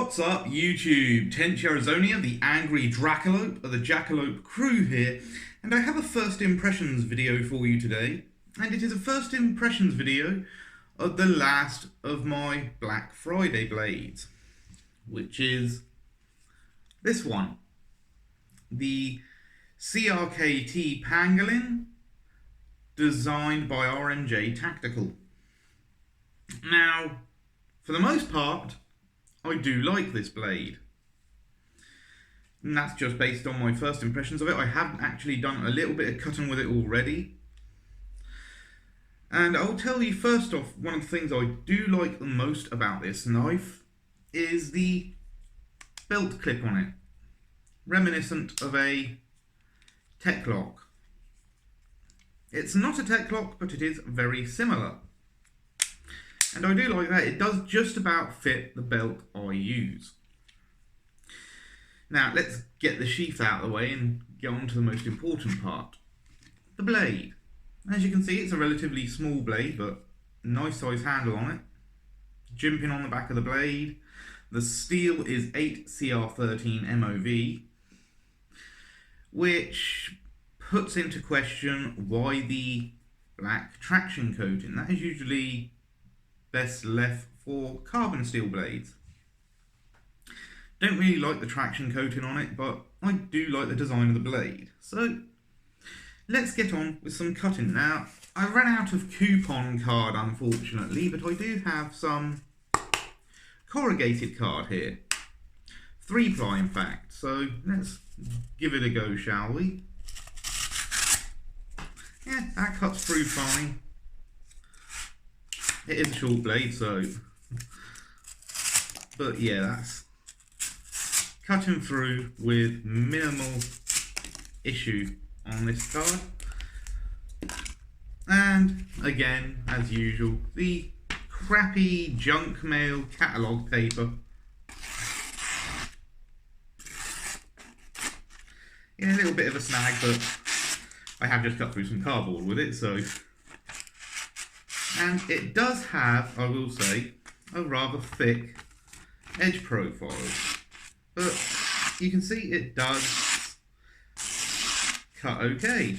What's up, YouTube? Tench Arizonia, the angry Dracolope of the Dracolope crew here, and I have a first impressions video for you today, and it is a first impressions video of the last of my Black Friday blades, which is this one, the CRKT Pangolin, designed by RMJ Tactical. Now, for the most part, I do like this blade, and that's just based on my first impressions of it. I have actually done a little bit of cutting with it already, and I'll tell you first off, one of the things I do like the most about this knife is the belt clip on it, reminiscent of a tech lock. It's not a tech lock, but it is very similar. And I do like that. It does just about fit the belt I use. Now, let's get the sheath out of the way and get on to the most important part. The blade. As you can see, it's a relatively small blade, but nice size handle on it. Jimping on the back of the blade. The steel is 8 CR13 MOV, which puts into question why the black traction coating. That is usually best left for carbon steel blades. Don't really like the traction coating on it, but I do like the design of the blade. So let's get on with some cutting. Now, I ran out of coupon card unfortunately, but I do have some corrugated card here. 3-ply in fact, so let's give it a go, shall we? Yeah, that cuts through fine. It is a short blade, so, but yeah, that's cutting through with minimal issue on this card. And again, as usual, the crappy junk mail catalogue paper. Yeah, a little bit of a snag, but I have just cut through some cardboard with it, so. And it does have, I will say, a rather thick edge profile. But you can see it does cut okay.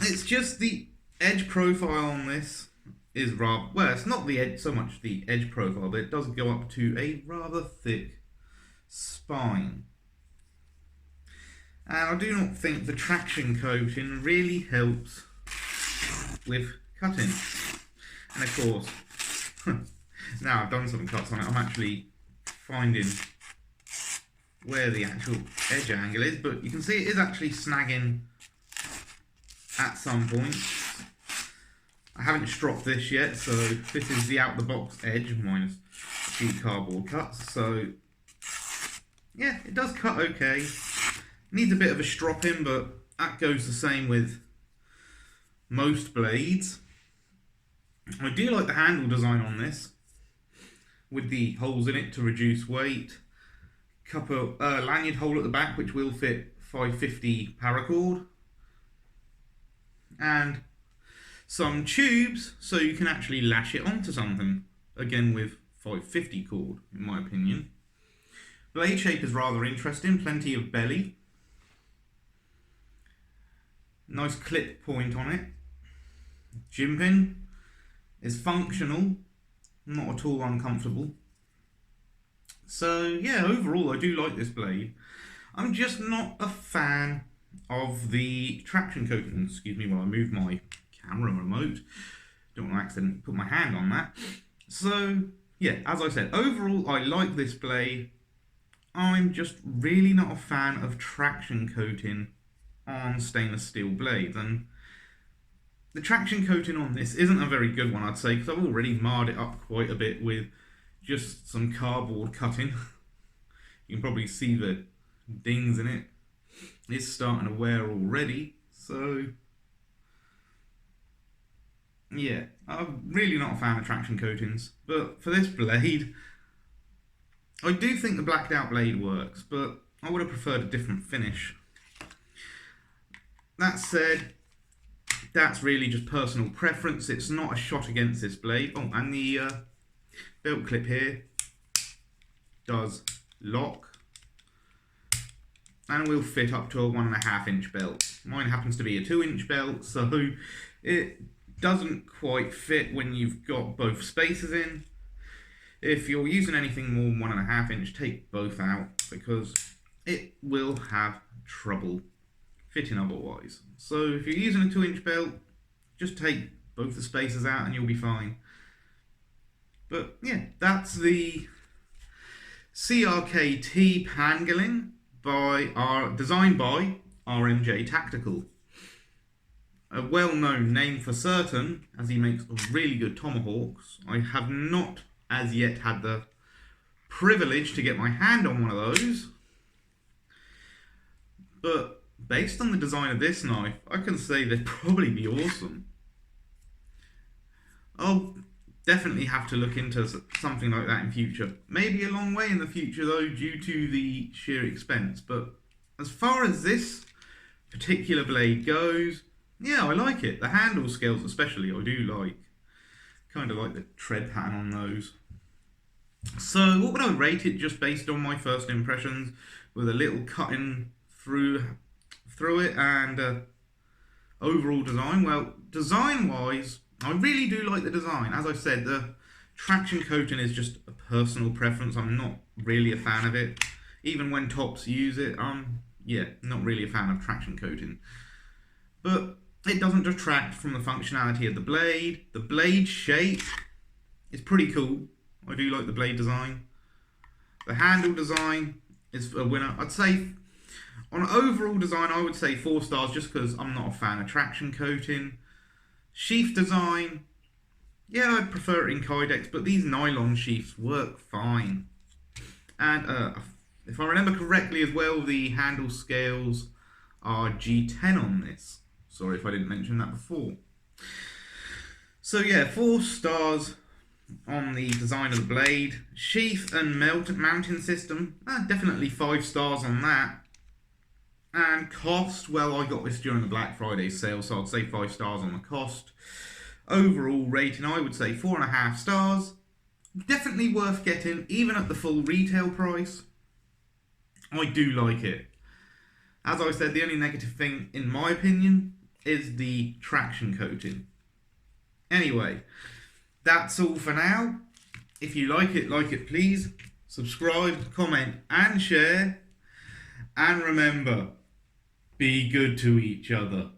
It's just the edge profile on this is rather, well, it's not the edge, so much the edge profile, but it does go up to a rather thick spine. And I do not think the traction coating really helps with cutting. And of course, now I've done some cuts on it, I'm actually finding where the actual edge angle is, but you can see it is actually snagging at some point. I haven't stropped this yet, so this is the out-the-box edge minus a few cardboard cuts, so yeah, it does cut okay. Needs a bit of a stropping, but that goes the same with most blades. I do like the handle design on this, with the holes in it to reduce weight. Couple lanyard hole at the back, which will fit 550 paracord, and some tubes so you can actually lash it onto something. Again with 550 cord, in my opinion. Blade shape is rather interesting. Plenty of belly. Nice clip point on it. Jimping is functional, not at all uncomfortable. So yeah, overall I do like this blade. I'm just not a fan of the traction coating. Excuse me while I move my camera remote. Don't want to accidentally put my hand on that. So yeah, as I said, overall I like this blade. I'm just really not a fan of traction coating on stainless steel blades, and the traction coating on this isn't a very good one, I'd say, because I've already marred it up quite a bit with just some cardboard cutting. You can probably see the dings in it. It's starting to wear already, so yeah, I'm really not a fan of traction coatings, but for this blade, I do think the blacked out blade works, but I would have preferred a different finish. That said, that's really just personal preference. It's not a shot against this blade. Oh, and the belt clip here does lock and will fit up to a 1.5 inch belt. Mine happens to be a 2-inch belt, so it doesn't quite fit when you've got both spaces in. If you're using anything more than 1.5 inch, take both out because it will have trouble fitting otherwise. So if you're using a 2-inch belt, just take both the spaces out and you'll be fine. But yeah, that's the CRKT Pangolin designed by RMJ Tactical. A well-known name for certain, as he makes really good tomahawks. I have not as yet had the privilege to get my hand on one of those, but based on the design of this knife, I can say they'd probably be awesome. I'll definitely have to look into something like that in future. Maybe a long way in the future though, due to the sheer expense. But as far as this particular blade goes, yeah, I like it. The handle scales especially, I do like. Kind of like the tread pattern on those. So what would I rate it just based on my first impressions with a little cutting through it and overall design? Well, design wise, I really do like the design. As I said, the traction coating is just a personal preference. I'm not really a fan of it. Even when tops use it, yeah, not really a fan of traction coating. But it doesn't detract from the functionality of the blade. The blade shape is pretty cool. I do like the blade design. The handle design is a winner. I'd say on overall design, I would say 4 stars just because I'm not a fan of traction coating. Sheath design, yeah, I'd prefer it in Kydex, but these nylon sheaths work fine. And if I remember correctly as well, the handle scales are G10 on this. Sorry if I didn't mention that before. So yeah, 4 stars on the design of the blade. Sheath and mounting system, definitely 5 stars on that. And cost, well, I got this during the Black Friday sale, so I'd say 5 stars on the cost. Overall rating, I would say 4.5 stars. Definitely worth getting, even at the full retail price. I do like it. As I said, the only negative thing, in my opinion, is the traction coating. Anyway, that's all for now. If you like it please. Subscribe, comment and share. And remember, be good to each other.